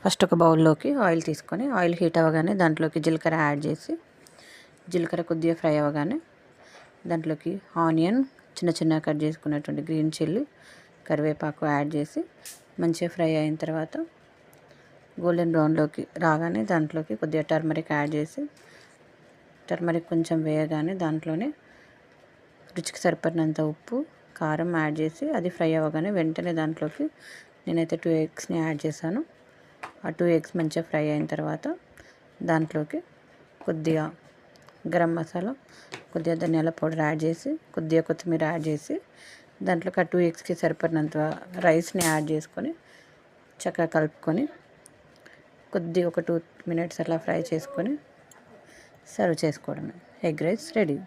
First ఒక బౌల్లోకి oil తీసుకొని ఆయిల్ హీట్ అవ్వగానే దాంట్లోకి జీలకర్ర యాడ్ చేసి జీలకర్ర కొద్దిగా ఫ్రై అవ్వగానే దాంట్లోకి ఆనియన్ చిన్న చిన్నగా కట్ చేసుకున్నటువంటి గ్రీన్ చిల్లీ కరివేపాకు యాడ్ చేసి మంచిగా ఫ్రై అయిన తర్వాత గోల్డెన్ బ్రౌన్లోకి రాగానే దాంట్లోకి కొద్దిగా టర్మరిక్ యాడ్ చేసి టర్మరిక్ కొంచెం వేయగానే దాంట్లోనే రుచికి సరిపడినంత ఉప్పు కారం యాడ్ చేసి అది ఫ్రై అవ్వగానే వెంటనే దాంట్లోకి నేనైతే 2 ఎగ్స్ని యాడ్ చేశాను. ఆ 2 ఎగ్స్ మంచిగా ఫ్రై అయిన తర్వాత దాంట్లోకి కొద్దిగా గరం మసాలా కొద్దిగా ధనియాల పౌడర్ యాడ్ చేసి కొద్దిగా కొత్తిమీర యాడ్ చేసి దాంట్లోకి ఆ 2 ఎగ్స్కి సరిపడినంత రైస్ని యాడ్ చేసుకొని చక్కగా కలుపుకొని కొద్దిగా ఒక 2 మినిట్స్ అట్లా ఫ్రై చేసుకొని సర్వ్ చేసుకోవడమే. Egg rice ready.